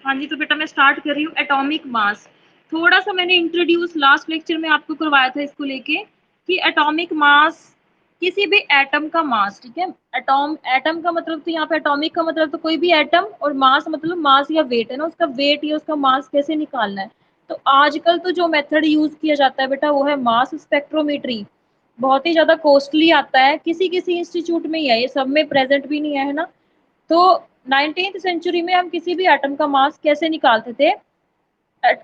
हाँ जी, तो बेटा मैं स्टार्ट कर रही हूँ एटॉमिक मास। थोड़ा सा मैंने इंट्रोड्यूस लास्ट लेक्चर में आपको करवाया था इसको लेके कि एटॉमिक मास किसी भी एटम का मास, ठीक है। एटम का मतलब तो यहाँ पे एटॉमिक का मतलब तो कोई भी एटम, और मास मतलब मास या वेट है ना, उसका वेट या उसका मास कैसे निकालना है। तो आजकल तो जो मेथड यूज किया जाता है बेटा वो है मास स्पेक्ट्रोमेट्री। बहुत ही ज्यादा कॉस्टली आता है, किसी किसी इंस्टीट्यूट में ही है, ये सब में प्रेजेंट भी नहीं है ना। तो 19th सेंचुरी में हम किसी भी एटम का मास कैसे निकालते थे,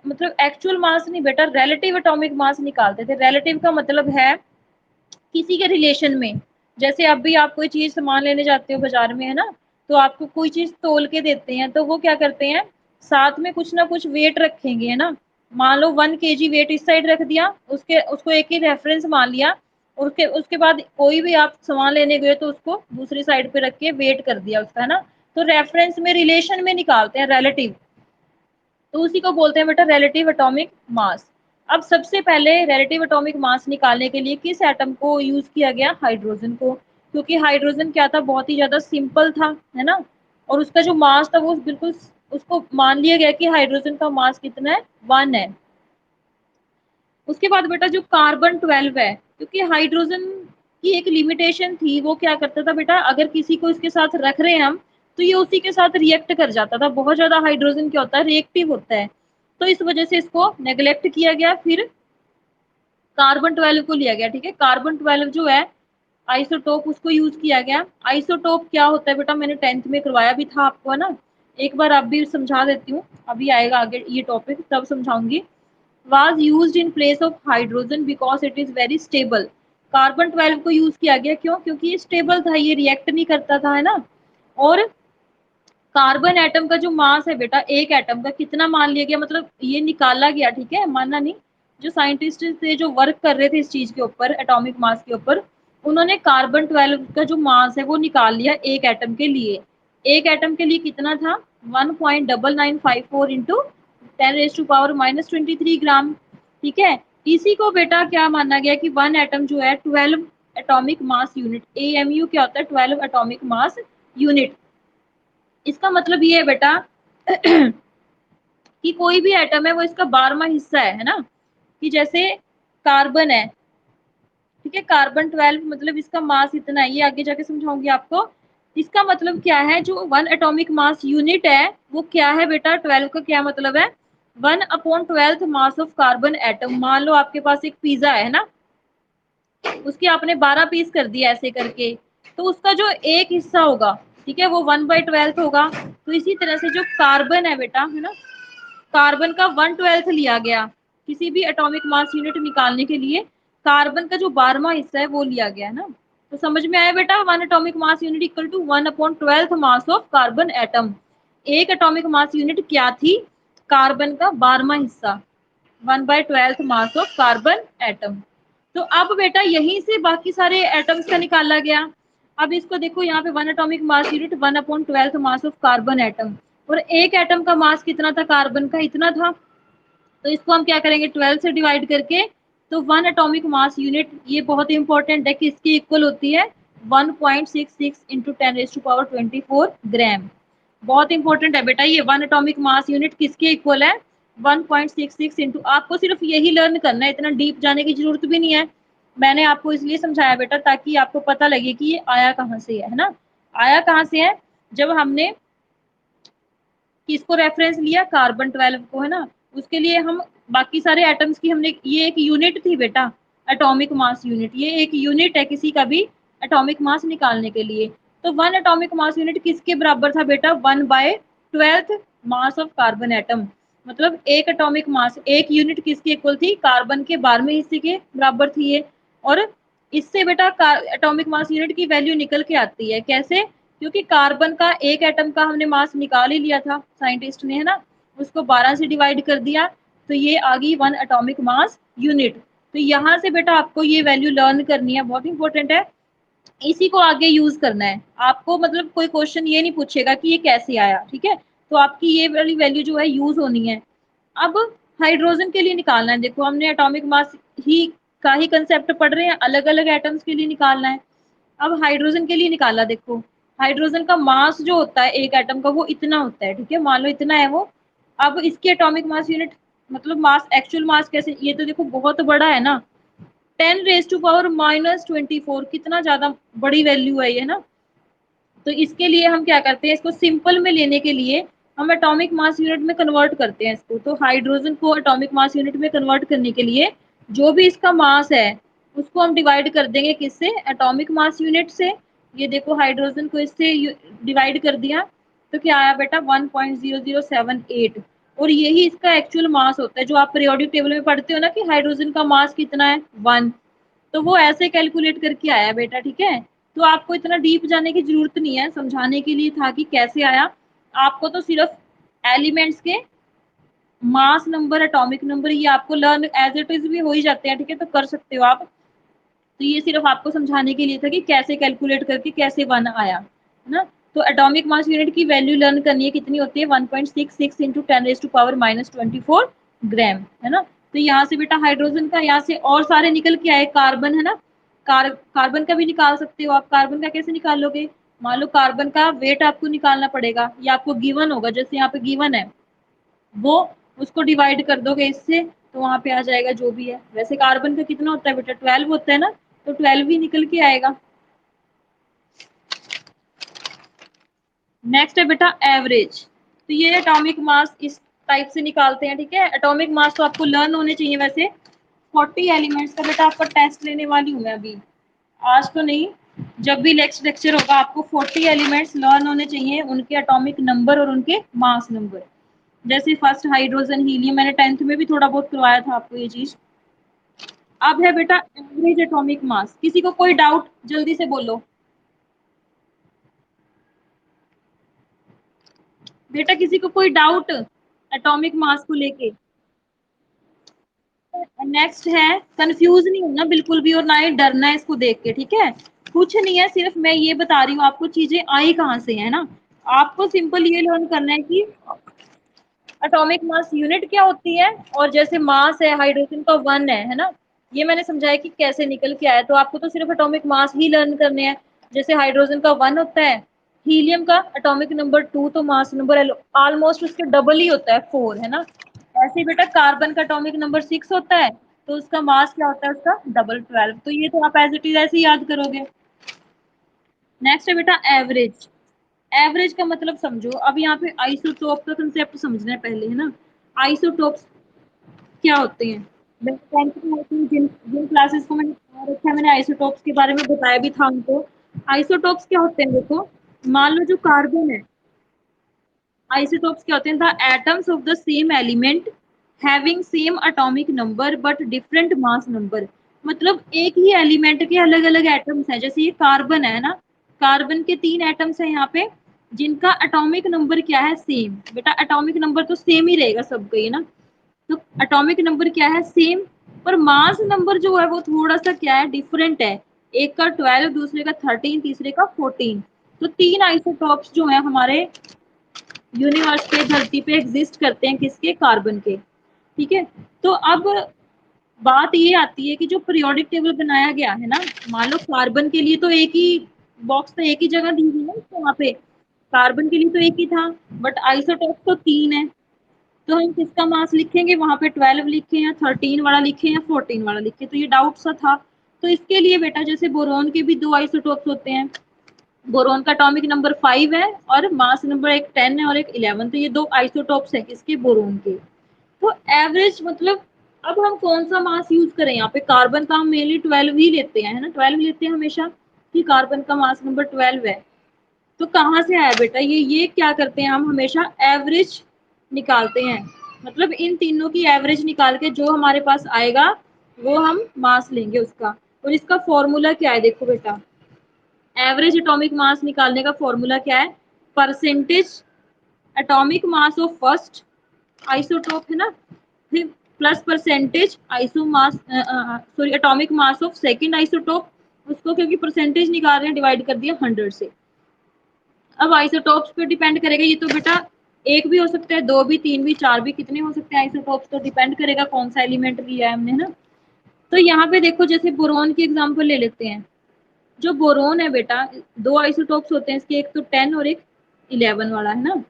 मतलब एक्चुअल मास नहीं बेटा, रिलेटिव एटॉमिक मास निकालते थे। रिलेटिव का मतलब है किसी के रिलेशन में। जैसे अब भी आप कोई चीज सामान लेने जाते हो बाजार में, है ना, तो आपको कोई चीज तोल के देते हैं, तो वो क्या करते हैं, साथ में कुछ ना कुछ वेट रखेंगे, है ना। मान लो 1 kg वेट इस साइड रख दिया, उसके उसको एक ही रेफरेंस मान लिया, उसके उसके बाद कोई भी आप सामान लेने गए तो उसको दूसरी साइड पे रख के वेट कर दिया उसका, है ना। तो रेफरेंस में, रिलेशन में निकालते हैं रिलेटिव, तो उसी को बोलते हैं बेटा रिलेटिव एटॉमिक मास। अब सबसे पहले रिलेटिव एटॉमिक मास निकालने के लिए किस एटम को यूज किया गया, हाइड्रोजन को, क्योंकि हाइड्रोजन क्या था, बहुत ही ज्यादा सिंपल था, है ना। और उसका जो मास था वो बिल्कुल, उसको मान लिया गया कि हाइड्रोजन का मास कितना है, 1 है। उसके बाद बेटा जो कार्बन 12 है, क्योंकि हाइड्रोजन की एक लिमिटेशन थी, वो क्या करता था बेटा, अगर किसी को इसके साथ रख रहे हैं हम, तो ये उसी के साथ रिएक्ट कर जाता था। बहुत ज्यादा हाइड्रोजन क्या होता है, रिएक्टिव होता है। तो इस वजह से इसको नेग्लेक्ट किया गया, फिर कार्बन 12 को लिया गया, ठीक है। कार्बन 12 जो है आइसोटोप, उसको यूज किया गया। आइसोटोप क्या होता है बेटा, मैंने 10th में करवाया भी था आपको, है ना। एक बार आप भी समझा देती हूँ, अभी आएगा आगे ये टॉपिक तब समझाऊंगी। was used in place of hydrogen because it is very stable। Carbon 12 को यूज किया गया, क्यों, क्योंकि ये स्टेबल था, ये रिएक्ट नहीं करता था, है ना। और कार्बन एटम का जो मास है बेटा, एक एटम का कितना मान लिया गया, मतलब ये निकाला गया, ठीक है, मानना नहीं। जो साइंटिस्ट थे जो वर्क कर रहे थे इस चीज के ऊपर, एटॉमिक मास के ऊपर, उन्होंने कार्बन 12 का जो मास है वो निकाल लिया एक एटम के लिए। एक एटम के लिए कितना था, 1.9954 इंटू 10⁻⁻23 ग्राम, ठीक है। इसी को बेटा क्या माना गया कि वन एटम जो है 12 एटॉमिक मास यूनिट, AMU क्या होता है, 12 एटॉमिक मास यूनिट। इसका मतलब ये है बेटा कि कोई भी एटम है वो इसका 12वां हिस्सा है ना। कि जैसे कार्बन है, ठीक है, कार्बन 12 मतलब इसका मास इतना है, ये आगे जाके समझाऊंगी आपको। इसका मतलब क्या है, जो 1 एटॉमिक मास यूनिट है वो क्या है बेटा, 12 का क्या मतलब है, 1/12 मास ऑफ कार्बन एटम। मान लो आपके पास एक पिज्जा है ना, उसके आपने 12 पीस कर दिया ऐसे करके, तो उसका जो एक हिस्सा होगा, ठीक है, वो 1/12 होगा। तो इसी तरह से जो कार्बन है बेटा, है ना, कार्बन का 1/12 लिया गया किसी भी एटॉमिक मास यूनिट निकालने के लिए, कार्बन का जो 12वां हिस्सा है वो लिया गया है ना। तो समझ में आया बेटा, 1 atomic mass unit equal to 1/12 mass of carbon atom. एक एटॉमिक मास यूनिट क्या थी, कार्बन का 12वां हिस्सा, 1/12 मास ऑफ कार्बन एटम। तो अब बेटा यहीं से बाकी सारे एटम्स का निकाला गया। अब इसको देखो, यहाँ पे 1 atomic mass unit 1/12 mass of carbon atom, और एक एटम का मास कितना था, कार्बन का इतना था। तो इसको हम क्या करेंगे, 12 से डिवाइड करके, तो 1 एटॉमिक मास यूनिट, ये बहुत इंपॉर्टेंट है, किसकी इक्वल होती है, 1.66 इंटू 10⁻24 ग्राम। बहुत इंपॉर्टेंट है बेटा ये, 1 एटॉमिक मास यूनिट किसके इक्वल है, 1.66 इंटू, आपको सिर्फ यही लर्न करना है, इतना डीप जाने की जरूरत भी नहीं है। मैंने आपको इसलिए समझाया बेटा ताकि आपको पता लगे कि ये आया कहाँ से है ना। आया कहाँ से है, जब हमने किसको रेफरेंस लिया, कार्बन 12 को, है ना। उसके लिए हम बाकी सारे एटम्स की हमने, ये एक यूनिट थी बेटा, एटॉमिक मास यूनिट, ये एक यूनिट है किसी का भी एटॉमिक मास निकालने के लिए। तो 1 एटॉमिक मास यूनिट किसके बराबर था बेटा, 1/12 मास ऑफ कार्बन एटम। मतलब एक एटॉमिक मास, एक यूनिट किसके इक्वल थी, कार्बन के 12वें हिस्से के बराबर थी ये। और इससे बेटा एटॉमिक मास यूनिट की वैल्यू निकल के आती है, कैसे, क्योंकि कार्बन का एक एटम का हमने मास निकाल ही लिया था साइंटिस्ट ने, है ना, उसको 12 से डिवाइड कर दिया, तो ये आ गई 1 एटॉमिक मास यूनिट। तो यहाँ से बेटा आपको ये वैल्यू लर्न करनी है, बहुत इंपॉर्टेंट है, इसी को आगे यूज करना है आपको। मतलब कोई क्वेश्चन ये नहीं पूछेगा कि ये कैसे आया, ठीक है। तो आपकी ये वाली वैल्यू जो है यूज होनी है। अब हाइड्रोजन के लिए निकालना है, देखो हमने एटॉमिक मास ही का ही कंसेप्ट पढ़ रहे हैं, अलग अलग एटम्स के लिए निकालना है। अब हाइड्रोजन के लिए निकाला, देखो हाइड्रोजन का मास जो होता है एक एटम का वो इतना होता है, ठीक है, मान लो इतना है वो, अब इसकी एटॉमिक मास यूनिट मतलब मास, एक्चुअल मास कैसे, ये तो देखो बहुत बड़ा है ना, 10⁻⁻24, कितना ज्यादा बड़ी वैल्यू है ये ना। तो इसके लिए हम क्या करते हैं, इसको सिंपल में लेने के लिए हम एटॉमिक मास यूनिट में कन्वर्ट करते हैं इसको। तो हाइड्रोजन को एटॉमिक मास यूनिट में कन्वर्ट करने के लिए जो भी इसका मास है उसको हम डिवाइड कर देंगे किससे, एटॉमिक मास यूनिट से। ये देखो हाइड्रोजन को इससे डिवाइड कर दिया तो क्या आया बेटा 1.0078, और यही इसका एक्चुअल मास होता है। जो आप पीरियोडिक टेबल में पढ़ते हो ना कि हाइड्रोजन का मास कितना है 1, तो वो ऐसे कैलकुलेट करके आया बेटा, ठीक है। तो आपको इतना डीप जाने की जरूरत नहीं है, समझाने के लिए था कि कैसे आया। आपको तो सिर्फ एलिमेंट्स के मास नंबर, एटॉमिक नंबर, ये आपको लर्न एज इट इज भी हो ही जाते हैं, ठीक है, तो कर सकते हो आप। तो ये सिर्फ आपको समझाने के लिए था कि कैसे कैलकुलेट करके कैसे 1 आया, है ना। तो एटॉमिक मास यूनिट की वैल्यू लर्न करनी है, कितनी होती है 1.66 इंटू 10⁻⁻24 ग्राम, है ना। तो यहाँ से बेटा हाइड्रोजन का, यहाँ से और सारे निकल के आए, कार्बन है ना, कार्बन का भी निकाल सकते हो आप। कार्बन का कैसे निकालोगे, मान लो कार्बन का वेट आपको निकालना पड़ेगा, या आपको गिवन होगा, जैसे यहाँ पे गिवन है वो, उसको डिवाइड कर दोगे इससे तो वहां पे आ जाएगा जो भी है। वैसे कार्बन का कितना होता है बेटा 12 होता है ना, तो 12 ही निकल के आएगा। नेक्स्ट है बेटा एवरेज। तो ये एटॉमिक मास इस टाइप से निकालते हैं, ठीक है। एटॉमिक मास तो आपको लर्न होने चाहिए वैसे। 40 एलिमेंट्स का बेटा आपका टेस्ट लेने वाली हूँ मैं अभी, आज तो नहीं, जब भी नेक्स्ट लेक्चर होगा आपको 40 एलिमेंट्स लर्न होने चाहिए, उनके एटॉमिक नंबर और उनके मास नंबर। जैसे फर्स्ट हाइड्रोजन, हीलियम, मैंने 10th में भी थोड़ा बहुत करवाया था आपको ये चीज। अब है बेटा एवरेज एटॉमिक मास। किसी को कोई डाउट जल्दी से बोलो बेटा, किसी को कोई डाउट एटॉमिक मास को लेके। नेक्स्ट है, कंफ्यूज नहीं होना बिल्कुल भी और ना ही डरना है इसको देख के, ठीक है। कुछ नहीं है, सिर्फ मैं ये बता रही हूँ आपको चीजें आई कहाँ से है ना। आपको सिंपल ये लर्न करना है कि एटॉमिक मास यूनिट क्या होती है, और जैसे मास है हाइड्रोजन का 1 है ना। ये मैंने समझाया कि कैसे निकल के आया, तो आपको तो सिर्फ एटॉमिक मास ही लर्न करने हैं। जैसे हाइड्रोजन का 1 होता है, हीलियम का एटॉमिक नंबर 2, तो मास नंबर ऑलमोस्ट उसके डबल ही होता है 4, है ना। ऐसे ही बेटा कार्बन का एटॉमिक नंबर 6 होता है, तो उसका मास क्या होता है उसका डबल 12। तो ये तो आप एज इट इज ऐसे ही याद करोगे। नेक्स्ट है बेटा एवरेज। एवरेज का मतलब समझो, अब यहाँ पे आइसोटोप का कंसेप्ट समझना है पहले, है ना। आइसोटोप्स क्या होते हैं, जिन जिन क्लासेस को मैंने पढ़ा रखा है, मैंने आइसोटोप्स के बारे में बताया भी था उनको। आइसोटोप्स क्या होते हैं देखो, मान लो जो कार्बन है, आइसोटोप्स क्या होते हैं, the atoms of the same element having same atomic number but different mass number. मतलब एक ही एलिमेंट के अलग अलग एटम्स हैं। जैसे ये कार्बन है ना, कार्बन के 3 एटम्स हैं यहाँ पे, जिनका एटॉमिक नंबर क्या है सेम। बेटा एटॉमिक नंबर तो सेम ही रहेगा सबका ही ना, तो एटॉमिक नंबर क्या है सेम, पर मास नंबर जो है वो थोड़ा सा क्या है डिफरेंट है। एक का 12, दूसरे का 13, तीसरे का 14। तो 3 आइसोटॉप्स जो है हमारे यूनिवर्स पे, धरती पे एग्जिस्ट करते हैं, किसके, कार्बन के, ठीक है। तो अब बात ये आती है कि जो पीरियोडिक टेबल बनाया गया है ना, मान लो कार्बन के लिए तो एक ही बॉक्स, तो एक ही जगह दी हुई है ना वहाँ पे, कार्बन के लिए तो एक ही था, बट आइसोटॉप तो 3 है। तो हम किसका मास लिखेंगे, वहां पे 12 लिखे या 13 वाला लिखे या 14 वाला लिखे, तो ये डाउट सा था। तो इसके लिए बेटा जैसे बोरोन के भी 2 आइसोटोप्स होते हैं, बोरोन का एटॉमिक नंबर 5 है और मास नंबर एक 10 है और एक 11, तो ये 2 आइसोटोप्स हैं किसके, बोरोन के। तो एवरेज मतलब, अब हम कौन सा मास यूज करें, यहाँ पे कार्बन का हम मेनली 12 ही लेते हैं, है ना, 12 लेते हैं हमेशा, कि कार्बन का मास नंबर 12 है। तो कहाँ से आया बेटा ये क्या करते हैं हम हमेशा एवरेज निकालते हैं। मतलब इन तीनों की एवरेज निकाल के जो हमारे पास आएगा वो हम मास लेंगे उसका। और इसका फॉर्मूला क्या है देखो बेटा, एवरेज एटॉमिक मास निकालने का फॉर्मूला क्या है, percentage atomic mass of first isotope, है ना, फिर plus percentage iso mass, sorry atomic mass of second isotope, उसको क्योंकि परसेंटेज निकाल रहे हैं डिवाइड कर दिया 100 से। अब आइसोटोप्स पे डिपेंड करेगा, ये तो बेटा एक भी हो सकता है, 2 भी, 3 भी, 4 भी, कितने हो सकते हैं आइसोटोप्स, तो डिपेंड करेगा कौन सा एलिमेंट लिया है हमने, है ना। तो यहाँ पे देखो जैसे बोरोन की एग्जांपल ले लेते हैं। जो बोरोन है बेटा, 2 आइसोटोप्स होते हैं इसके, एक तो 10 और एक 11 वाला, है ना।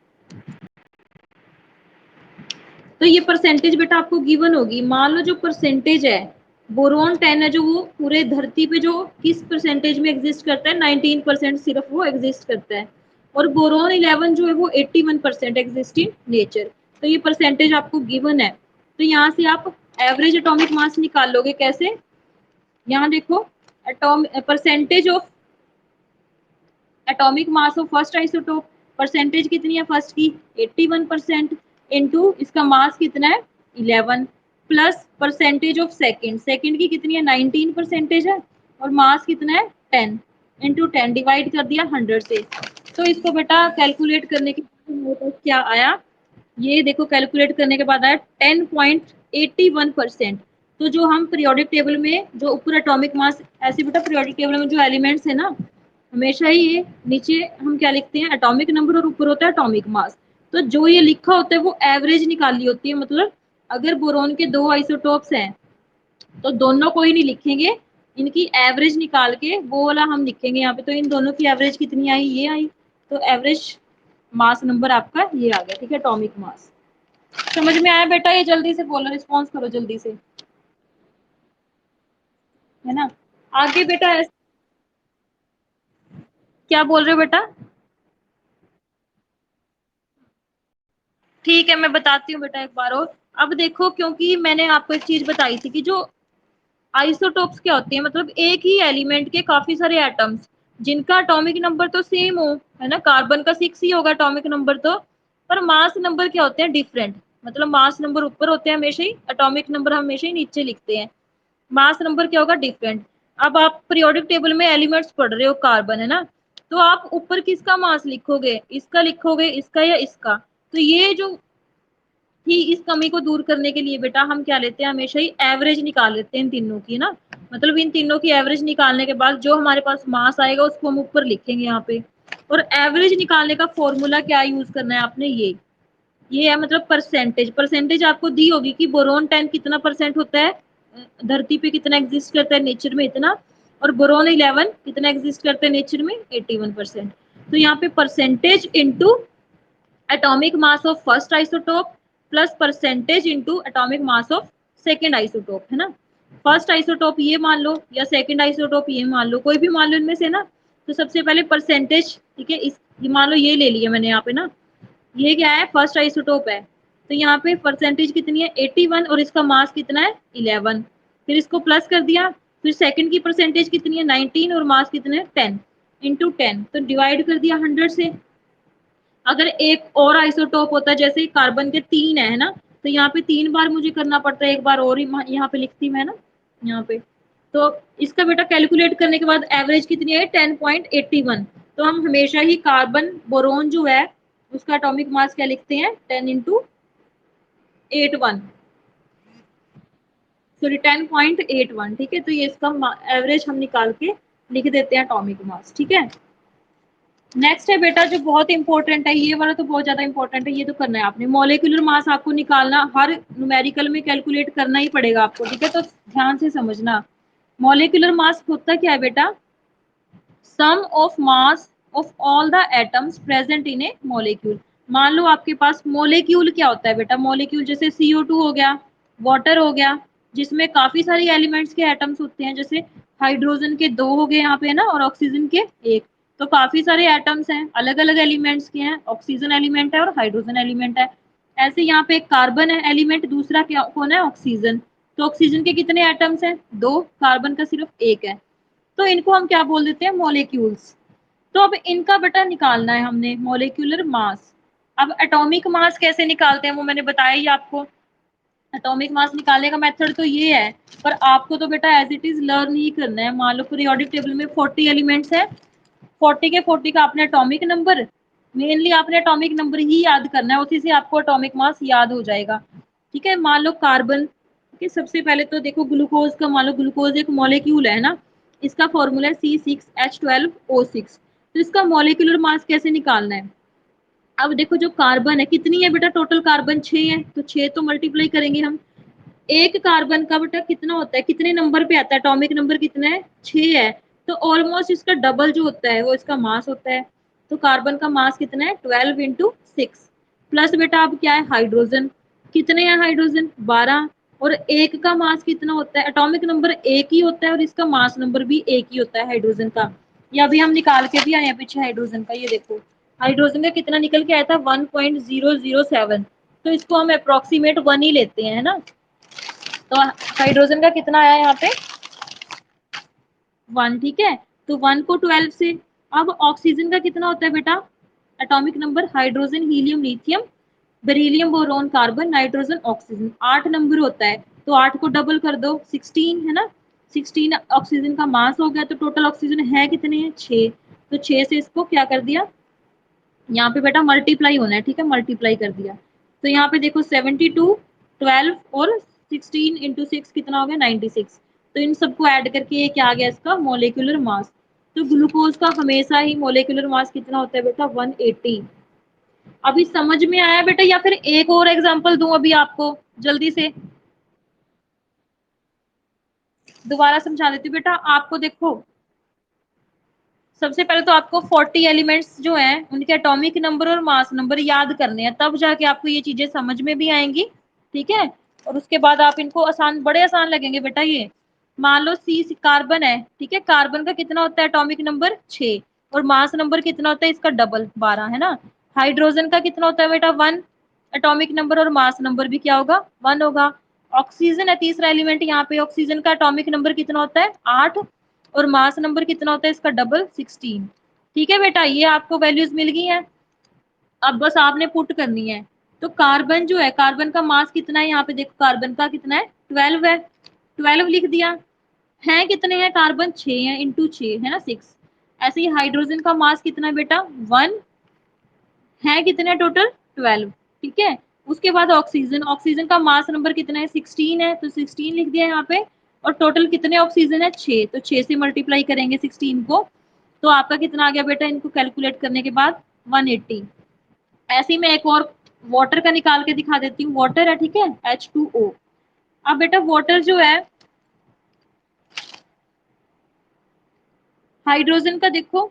तो ये परसेंटेज बेटा आपको गिवन होगी। मान लो जो परसेंटेज है बोरोन 10 है, जो वो पूरे धरती पे जो किस परसेंटेज में एग्जिस्ट करता है, 19% सिर्फ वो एग्जिस्ट करता है। और बोरोन 11 जो है वो 81% एग्जिस्ट इन नेचर। तो ये परसेंटेज आपको गिवन है। तो यहाँ से आप एवरेज एटॉमिक मास निकाल लोगे। कैसे? यहाँ देखो, percentage of atomic mass of first isotope, percentage कितनी है फर्स्ट की, 81%, इनटू इसका मास कितना है 11, plus percentage of second, second की कितनी है 19% है, और मास कितना है 10, इनटू 10 डिवाइड कर दिया 100 से। तो इसको बेटा कैलकुलेट करने के बाद मेरे पास क्या आया, ये देखो कैलकुलेट करने के बाद आया 10.81%। तो जो हम पीरियोडिक टेबल में जो ऊपर एटॉमिक मास, ऐसे बेटा पीरियोडिक टेबल में जो एलिमेंट्स है ना, हमेशा ही ये नीचे हम क्या लिखते हैं एटॉमिक नंबर और ऊपर होता है एटॉमिक मास। तो जो ये लिखा होता है वो एवरेज निकाली होती है। मतलब अगर बोरोन के 2 आइसोटोप्स हैं तो दोनों को ही नहीं लिखेंगे, इनकी एवरेज निकाल के वो वाला हम लिखेंगे यहाँ पे। तो इन दोनों की एवरेज कितनी आई, ये आई। तो एवरेज मास नंबर आपका ये आ गया, ठीक है, एटॉमिक मास। समझ में आया बेटा? ये जल्दी से बोलो, रिस्पॉन्स करो जल्दी से, है ना। आगे बेटा क्या बोल रहे हो बेटा? ठीक है, मैं बताती हूँ बेटा एक बार और। अब देखो, क्योंकि मैंने आपको एक चीज बताई थी कि जो आइसोटोप्स क्या होते हैं, मतलब एक ही एलिमेंट के काफी सारे एटम्स जिनका एटॉमिक नंबर तो सेम हो, है ना, कार्बन का 6 ही होगा एटॉमिक नंबर तो, पर मास नंबर क्या होते हैं डिफरेंट। मतलब मास नंबर ऊपर होते हैं हमेशा ही, एटॉमिक नंबर हमेशा ही नीचे लिखते हैं, मास नंबर क्या होगा डिफरेंट। अब आप पीरियोडिक टेबल में एलिमेंट्स पढ़ रहे हो, कार्बन है ना, तो आप ऊपर किसका मास लिखोगे, इसका लिखोगे, इसका या इसका। तो ये जो ही इस कमी को दूर करने के लिए बेटा हम क्या लेते हैं, हमेशा ही एवरेज निकाल लेते हैं इन तीनों की ना। मतलब इन तीनों की एवरेज निकालने के बाद जो हमारे पास मास आएगा उसको हम ऊपर लिखेंगे यहाँ पे। और एवरेज निकालने का फॉर्मूला क्या यूज करना है आपने, ये है मतलब परसेंटेज। परसेंटेज आपको दी होगी कि बोरोन 10 कितना परसेंट होता है, धरती पे कितना एग्जिस्ट करता है नेचर में इतना, और बोरोन 11 कितना एग्जिस्ट करता है नेचर में 81%। तो यहाँ पे percentage into atomic mass of first isotope plus percentage into atomic mass of second isotope, है ना। फर्स्ट आइसोटोप ये मान लो या सेकेंड आइसोटोप ये मान लो, कोई भी मान लो इनमें से ना। तो सबसे पहले परसेंटेज, ठीक है, इस ये मान लो ये ले लिया मैंने यहाँ पे ना, ये क्या है फर्स्ट आइसोटोप है। तो यहाँ पे परसेंटेज कितनी है 81 और इसका मास कितना है 11। फिर इसको प्लस कर दिया, फिर सेकंड की परसेंटेज कितनी है 19 और मास कितने है 10, इंटू 10, तो डिवाइड कर दिया 100 से। अगर एक और आइसोटोप होता है, जैसे कार्बन के 3 है ना, तो यहाँ पे 3 बार मुझे करना पड़ता है, एक बार और यहाँ पे लिखती मैं ना यहाँ पे। तो इसका बेटा कैलकुलेट करने के बाद एवरेज कितनी है 10.81। तो हम हमेशा ही कार्बन बोरोन जो है उसका एटॉमिक मास क्या लिखते हैं 10 × 81, सॉरी 10.81, ठीक है। तो ये इसका एवरेज हम निकाल के लिख देते हैं एटॉमिक मास, ठीक है। नेक्स्ट है बेटा जो बहुत इंपॉर्टेंट है, ये वाला तो बहुत ज्यादा इंपॉर्टेंट है, ये तो करना है आपने। मॉलिक्यूलर मास आपको निकालना हर न्यूमेरिकल में कैलकुलेट करना ही पड़ेगा आपको, ठीक है। तो ध्यान से समझना, मॉलिक्यूलर मास होता क्या है बेटा, sum of mass of all the atoms present in a molecule. मान लो आपके पास मॉलिक्यूल क्या होता है बेटा, मॉलिक्यूल जैसे CO2 हो गया, वाटर हो गया, जिसमें काफी सारी एलिमेंट्स के एटम्स होते हैं, जैसे हाइड्रोजन के 2 हो गए यहाँ पे ना, और ऑक्सीजन के 1। तो काफी सारे एटम्स हैं, अलग अलग एलिमेंट्स के हैं, ऑक्सीजन एलिमेंट है और हाइड्रोजन एलिमेंट है। ऐसे यहाँ पे एक कार्बन है एलिमेंट, दूसरा क्या कौन है ऑक्सीजन। तो ऑक्सीजन के कितने एटम्स हैं 2, कार्बन का सिर्फ 1 है। तो इनको हम क्या बोल देते हैं मॉलिक्यूल्स। तो अब इनका बेटा निकालना है हमने मॉलिक्यूलर मास। अब एटॉमिक मास कैसे निकालते हैं वो मैंने बताया ही आपको। एटॉमिक मास निकालने का मेथड तो ये है, पर आपको तो बेटा एज इट इज लर्न ही करना है। मान लो पीरियोडिक टेबल में 40 एलिमेंट्स है, 40 के 40 का आपने एटॉमिक नंबर, मेनली आपने एटॉमिक नंबर ही याद करना है, उसी से आपको एटॉमिक मास याद हो जाएगा, ठीक है। मान लो कार्बन के सबसे पहले तो देखो ग्लूकोज का, मान लो ग्लूकोज एक मॉलिक्यूल है ना, इसका फॉर्मूला है C6H12O6। तो इसका मॉलिक्यूलर मास कैसे निकालना है। अब देखो जो कार्बन है कितनी है बेटा, टोटल कार्बन 6 है, तो 6 तो मल्टीप्लाई करेंगे हम। एक कार्बन का बेटा कितना होता है, कितने नंबर पे आता है, एटॉमिक नंबर कितना है 6 है। तो ऑलमोस्ट इसका डबल जो होता है वो इसका मास होता है। तो कार्बन का मास कितना है 12 × 6, प्लस बेटा अब क्या है हाइड्रोजन, कितने हैं हाइड्रोजन 12 और एक का मास कितना होता है, एटॉमिक नंबर एक ही होता है और इसका मास नंबर भी एक ही होता है हाइड्रोजन का। ये अभी हम निकाल के भी आए हैं पीछे हाइड्रोजन का, ये देखो हाइड्रोजन का कितना निकल के आया था 1.007, तो इसको हम अप्रोक्सीमेट 1 ही लेते हैं, है ना। तो हाइड्रोजन का कितना आया यहाँ पे 1, ठीक है। तो 1 को 12 से, अब ऑक्सीजन का कितना होता है बेटा, atomic number hydrogen helium lithium beryllium boron carbon nitrogen oxygen 8 number होता है, तो 8 को डबल कर दो 16, है ना। 16 ऑक्सीजन का मास हो गया, तो टोटल ऑक्सीजन है कितने हैं 6, तो 6 से इसको क्या कर दिया, यहाँ पे बेटा मल्टीप्लाई होना है, ठीक है, मल्टीप्लाई कर दिया। तो यहाँ पे देखो 72 12 और 16 इंटू 6 कितना हो गया 96, तो इन सबको ऐड करके ये क्या आ गया इसका मोलिकुलर मास। तो ग्लूकोज का हमेशा ही मोलिकुलर मास कितना होता है बेटा 180। अभी समझ में आया बेटा, या फिर एक और एग्जांपल दूं अभी आपको जल्दी से, दोबारा समझा देती हूँ बेटा आपको। देखो सबसे पहले तो आपको 40 एलिमेंट्स जो हैं उनके एटॉमिक नंबर और मास नंबर याद करने हैं, तब जाके आपको ये चीजें समझ में भी आएंगी, ठीक है। और उसके बाद आप इनको आसान, बड़े आसान लगेंगे बेटा ये। मान लो सी कार्बन है, ठीक है, कार्बन का कितना होता है एटॉमिक नंबर 6 और मास नंबर कितना होता है इसका डबल 12, है ना। हाइड्रोजन का कितना होता है बेटा 1, एटॉमिक नंबर और मास नंबर भी क्या होगा 1 होगा। ऑक्सीजन है तीसरा एलिमेंट, यहाँ पे ऑक्सीजन का एटॉमिक नंबर कितना होता है 8 और मास नंबर कितना होता है इसका डबल 16, ठीक है बेटा। ये आपको वैल्यूज मिल गई हैं, अब बस आपने पुट करनी है। तो कार्बन जो है, कार्बन का मास कितना है, यहाँ पे देखो कार्बन का कितना है 12 है, 12 लिख दिया। है कितने हैं कार्बन 6 है, इंटू 6 है ना 6। ऐसे ही हाइड्रोजन का मास कितना है बेटा 1 है, कितने टोटल 12, ठीक है। उसके बाद ऑक्सीजन, ऑक्सीजन का मास नंबर कितना है 16 है, तो 16 लिख दिया यहाँ पे। और टोटल कितने ऑक्सीजन है 6, तो 6 से मल्टीप्लाई करेंगे 16 को, तो आपका कितना आ गया बेटा, इनको कैलकुलेट करने के बाद 180। ऐसे ही मैं एक और वाटर का निकाल के दिखा देती हूँ, वाटर है, ठीक है, H2O। अब बेटा वाटर जो है, हाइड्रोजन का देखो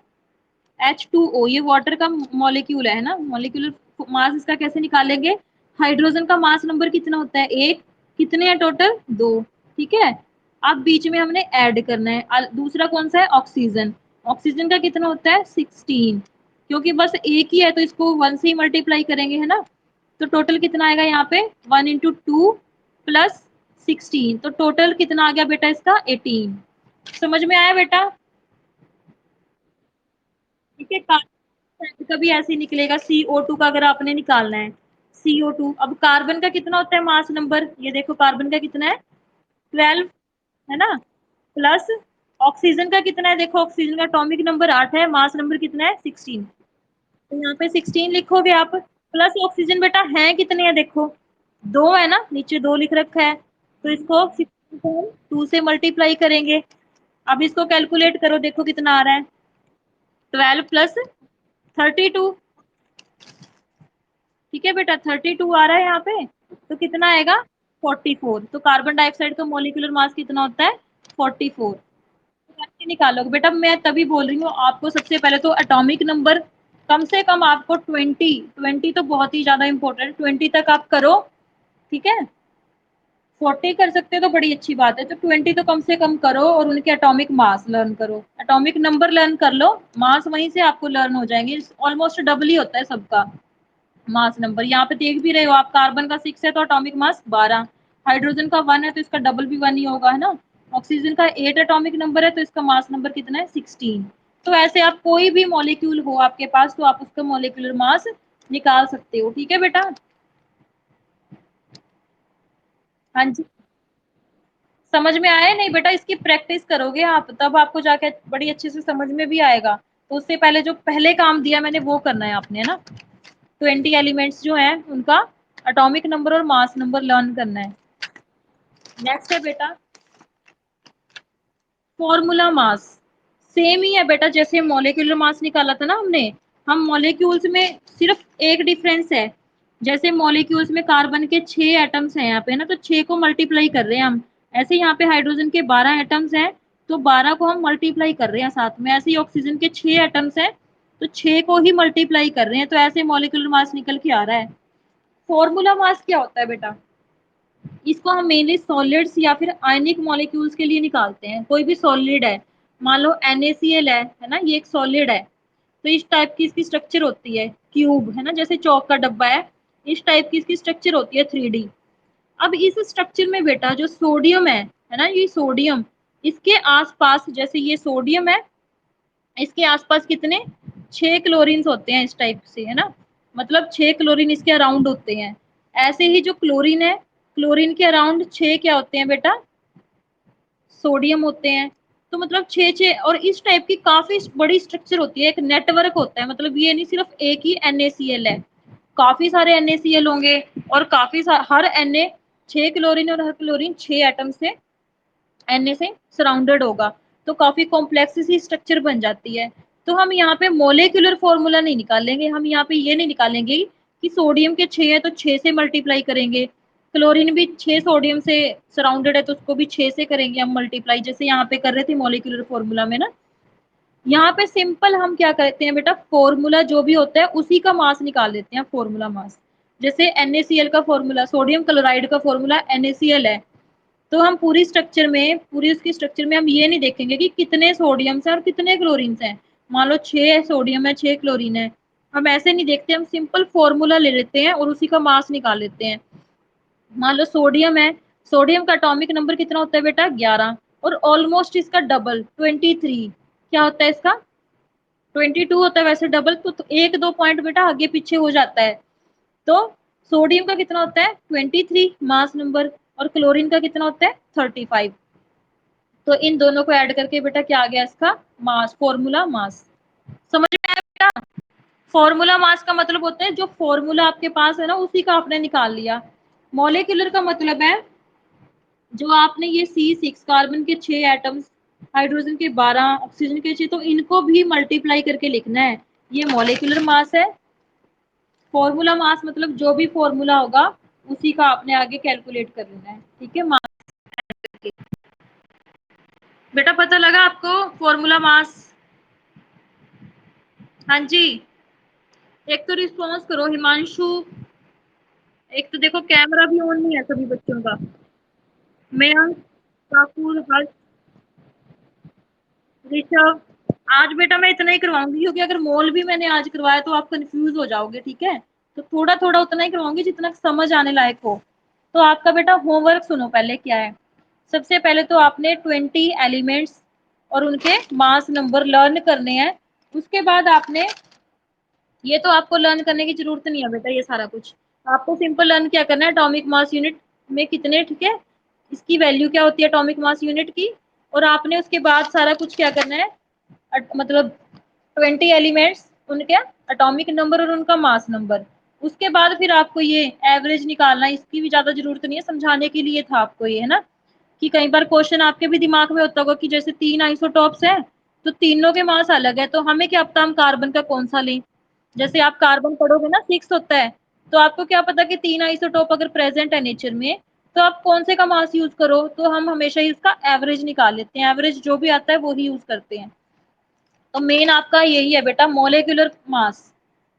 H2O, ये वाटर का मॉलिक्यूल है ना, मॉलिक्यूलर मास इसका कैसे निकालेंगे, हाइड्रोजन का मास नंबर कितना होता है 1, कितने हैं टोटल 2, ठीक है। अब बीच में हमने ऐड करना है, दूसरा कौन सा है ऑक्सीजन, ऑक्सीजन का कितना होता है 16, क्योंकि बस एक ही है तो इसको 1 से ही मल्टीप्लाई करेंगे, है ना। तो टोटल कितना आएगा यहाँ पे 1 इंटू 2 प्लस 16, तो टोटल कितना आ गया बेटा इसका 18। समझ में आया बेटा, ठीक है। कार्बन का भी ऐसे ही निकलेगा, CO2 का अगर आपने निकालना है CO2। अब कार्बन का कितना होता है मास नंबर, ये देखो कार्बन का कितना है 12, है ना, प्लस ऑक्सीजन का कितना है, देखो ऑक्सीजन का एटॉमिक नंबर 8 है, मास नंबर कितना है 16, तो यहाँ पे 16 लिखोगे आप, प्लस ऑक्सीजन बेटा है कितने हैं देखो 2 है ना, नीचे 2 लिख रखा है, तो इसको 16 को 2 से मल्टीप्लाई करेंगे। अब इसको कैलकुलेट करो, देखो कितना आ रहा है 12 प्लस 32, ठीक है बेटा 32 आ रहा है यहाँ पे, तो कितना आएगा 44। तो कार्बन डाइऑक्साइड का मोलिकुलर मास कितना होता है 44। कैसे निकालोगे बेटा, मैं तभी बोल रही हूँ आपको, सबसे पहले तो एटॉमिक नंबर कम से कम आपको 20 तो बहुत ही ज्यादा इंपॉर्टेंट, 20 तक आप करो, ठीक है। 40 कर सकते हो तो बड़ी अच्छी बात है, तो 20 तो कम से कम करो और उनके एटॉमिक मास लर्न करो, एटॉमिक नंबर लर्न कर लो, मास वहीं से आपको लर्न हो जाएंगे, ऑलमोस्ट डबल ही होता है सबका मास नंबर। यहाँ पे देख भी रहे हो आप, कार्बन का 6 है तो एटॉमिक मास 12, हाइड्रोजन का 1 है तो इसका डबल भी 1 ही होगा, है ना। ऑक्सीजन का 8 एटॉमिक नंबर है तो इसका मास नंबर कितना है 16। तो ऐसे आप कोई भी मॉलिक्यूल हो आपके पास तो आप उसका मॉलिक्यूलर मास निकाल सकते हो, ठीक है बेटा। हाँ जी, समझ में आया नहीं बेटा, इसकी प्रैक्टिस करोगे आप तब आपको जाके बड़ी अच्छे से समझ में भी आएगा। तो उससे पहले जो पहले काम दिया मैंने वो करना है आपने, है ना। 20 एलिमेंट्स जो हैं उनका एटॉमिक नंबर और मास नंबर लर्न करना है। नेक्स्ट है बेटा फॉर्मूला मास, सेम ही है बेटा जैसे मॉलिक्यूलर मास निकाला था ना हमने, हम मॉलिक्यूल्स में सिर्फ एक डिफरेंस है, जैसे मॉलिक्यूल्स में कार्बन के 6 एटम्स हैं यहाँ पे ना, तो 6 को मल्टीप्लाई कर रहे हैं हम, ऐसे यहाँ पे हाइड्रोजन के 12 एटम्स हैं तो 12 को हम मल्टीप्लाई कर रहे हैं साथ में, ऐसे ही ऑक्सीजन के 6 एटम्स हैं तो 6 को ही मल्टीप्लाई कर रहे हैं, तो ऐसे मॉलिक्यूलर मास निकल के आ रहा है। फॉर्मूला मास क्या होता है बेटा? इसको हम मेनली सॉलिड्स या फिर आयनिक मॉलिक्यूल्स के लिए निकालते हैं। कोई भी सॉलिड है, मान लो NaCl है ना, ये एक सॉलिड है, तो इस टाइप की इसकी स्ट्रक्चर होती है, क्यूब है ना, जैसे चौक का डब्बा है, इस टाइप की इसकी स्ट्रक्चर होती है 3D। अब इस स्ट्रक्चर में बेटा जो सोडियम है ना, ये सोडियम, इसके आसपास, जैसे ये सोडियम है, इसके आसपास कितने 6 क्लोरीन होते हैं इस टाइप से, है ना, मतलब 6 क्लोरीन इसके अराउंड होते हैं। ऐसे ही जो क्लोरीन है, क्लोरीन के अराउंड 6 क्या होते हैं बेटा, सोडियम होते हैं। तो मतलब 6 और इस टाइप की काफी बड़ी स्ट्रक्चर होती है, एक नेटवर्क होता है, मतलब ये नहीं सिर्फ एक ही NaCl है, काफी सारे NaCl होंगे, और काफी हर Na 6 क्लोरीन, और हर क्लोरीन 6 एटम से Na से सराउंडेड होगा, तो काफी कॉम्प्लेक्स सी स्ट्रक्चर बन जाती है। तो हम यहाँ पे मोलिकुलर फॉर्मूला नहीं निकालेंगे, हम यहाँ पे ये नहीं निकालेंगे कि सोडियम के 6 है तो 6 से मल्टीप्लाई करेंगे, क्लोरीन भी 6 सोडियम से सराउंडेड है तो उसको भी 6 से करेंगे हम मल्टीप्लाई, जैसे यहाँ पे कर रहे थे मोलिकुलर फॉर्मूला में ना। यहाँ पे सिंपल हम क्या करते हैं बेटा, फॉर्मूला जो भी होता है उसी का मास निकाल लेते हैं, फॉर्मूला मास। जैसे NaCl का फॉर्मूला, सोडियम क्लोराइड का फॉर्मूला NaCl है, तो हम पूरी स्ट्रक्चर में, पूरी उसकी स्ट्रक्चर में हम ये नहीं देखेंगे कि कितने सोडियम है और कितने क्लोरीन है, मान लो 6 सोडियम है 6 क्लोरीन है, हम ऐसे नहीं देखते, हम सिंपल फॉर्मूला ले लेते हैं और उसी का मास निकाल लेते हैं। मान लो सोडियम है, सोडियम का एटॉमिक नंबर कितना होता है बेटा 11, और ऑलमोस्ट इसका डबल 23, क्या होता है इसका 22 होता है, वैसे डबल तो एक दो पॉइंट बेटा आगे पीछे हो जाता है। तो सोडियम का कितना होता है 23 मास नंबर, और क्लोरीन का कितना होता है 35। तो इन दोनों को ऐड करके बेटा क्या आ गया इसका मास, फॉर्मूला मास। समझ में आया बेटा? फॉर्मूला मास का मतलब होता है जो फॉर्मूला आपके पास है ना उसी का आपने निकाल लिया। मॉलिक्यूलर का मतलब है जो आपने ये C6 कार्बन के 6 एटम्स, हाइड्रोजन के 12, ऑक्सीजन के 6, तो इनको भी मल्टीप्लाई करके लिखना है, ये मॉलिक्यूलर मास है। फॉर्मूला मास मतलब जो भी फॉर्मूला होगा उसी का आपने आगे कैलकुलेट कर लेना है, ठीक है। मास बेटा पता लगा आपको फॉर्मूला मास? हाँ जी, एक तो रिस्पॉन्स करो हिमांशु, एक तो देखो कैमरा भी ऑन नहीं है सभी बच्चों का। मयंक, ठाकुर, हर्ष, ऋषभ, आज बेटा मैं इतना ही करवाऊंगी क्योंकि अगर मोल भी मैंने आज करवाया तो आप कंफ्यूज हो जाओगे, ठीक है, तो थोड़ा थोड़ा उतना ही करवाऊंगी जितना समझ आने लायक हो। तो आपका बेटा होमवर्क सुनो पहले क्या है। सबसे पहले तो आपने 20 एलिमेंट्स और उनके मास नंबर लर्न करने हैं। उसके बाद आपने, ये तो आपको लर्न करने की जरूरत नहीं है बेटा, ये सारा कुछ आपको सिंपल लर्न क्या करना है, एटॉमिक मास यूनिट में कितने, ठीक है, इसकी वैल्यू क्या होती है एटॉमिक मास यूनिट की, और आपने उसके बाद सारा कुछ क्या करना है, मतलब 20 एलिमेंट्स, उनके एटॉमिक नंबर और उनका मास नंबर। उसके बाद फिर आपको ये एवरेज निकालना है, इसकी भी ज्यादा जरूरत नहीं है, समझाने के लिए था आपको ये, है ना, कि कई बार क्वेश्चन आपके भी दिमाग में होता होगा कि जैसे 3 आइसोटॉप्स हैं तो तीनों के मास अलग है, तो हमें क्या पता हम कार्बन का कौन सा लें। जैसे आप कार्बन पढ़ोगे ना 6 होता है, तो आपको क्या पता कि 3 आइसोटोप अगर प्रेजेंट है नेचर में तो आप कौन से का मास यूज करो, तो हम हमेशा ही उसका एवरेज निकाल लेते हैं, एवरेज जो भी आता है वो ही यूज करते हैं। तो मेन आपका यही है बेटा मोलिकुलर मास।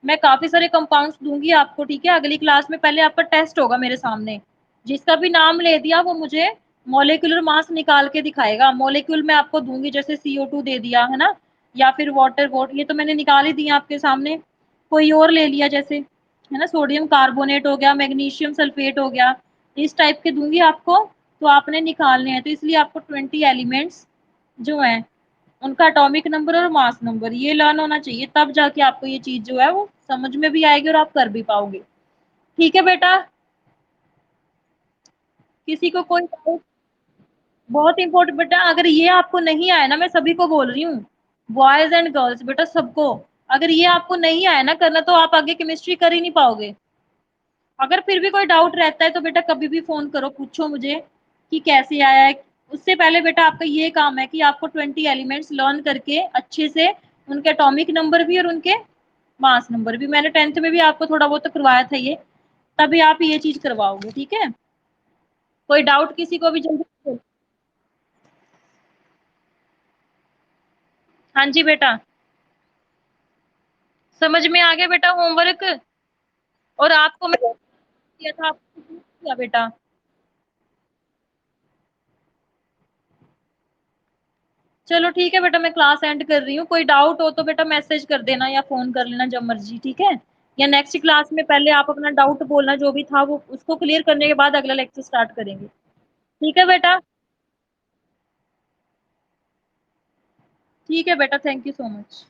मैं काफी सारे कंपाउंड्स दूंगी आपको, ठीक है, अगली क्लास में। पहले आपका टेस्ट होगा मेरे सामने, जिसका भी नाम ले दिया वो मुझे मोलिकुलर मास निकाल के दिखाएगा। मोलिक्यूल मैं आपको दूंगी, जैसे CO2 दे दिया है ना, या फिर वाटर वोट, ये तो मैंने निकाल ही दिया आपके सामने। कोई और ले लिया जैसे, है ना, सोडियम कार्बोनेट हो गया, मैग्नीशियम सल्फेट हो गया, इस टाइप के दूंगी आपको, तो आपने निकालने हैं। तो इसलिए आपको 20 एलिमेंट्स जो है उनका एटॉमिक नंबर और मास नंबर ये लर्न होना चाहिए, तब जाके आपको ये चीज जो है वो समझ में भी आएगी और आप कर भी पाओगे, ठीक है बेटा। किसी को कोई डाउट? बहुत इंपॉर्टेंट बेटा, अगर ये आपको नहीं आया ना, मैं सभी को बोल रही हूँ, बॉयज एंड गर्ल्स बेटा सबको, अगर ये आपको नहीं आया ना करना तो आप आगे केमिस्ट्री कर ही नहीं पाओगे। अगर फिर भी कोई डाउट रहता है तो बेटा कभी भी फोन करो, पूछो मुझे कि कैसे आया है। उससे पहले बेटा आपका ये काम है कि आपको 20 एलिमेंट्स लर्न करके अच्छे से उनके एटॉमिक नंबर भी और उनके मास नंबर भी, मैंने 10th में भी आपको थोड़ा बहुत तो करवाया था ये, तभी आप ये चीज करवाओगे, ठीक है। कोई डाउट किसी को भी जल्दी? हाँ जी बेटा, समझ में आ गया बेटा होमवर्क? और आपको मैं दिया था आपको तो किया बेटा। चलो ठीक है बेटा, मैं क्लास एंड कर रही हूँ, कोई डाउट हो तो बेटा मैसेज कर देना या फ़ोन कर लेना जब मर्ज़ी, ठीक है? या नेक्स्ट क्लास में पहले आप अपना डाउट बोलना जो भी था वो उसको क्लियर करने के बाद अगला लेक्चर स्टार्ट करेंगे। ठीक है बेटा? ठीक है बेटा, थैंक यू सो मच।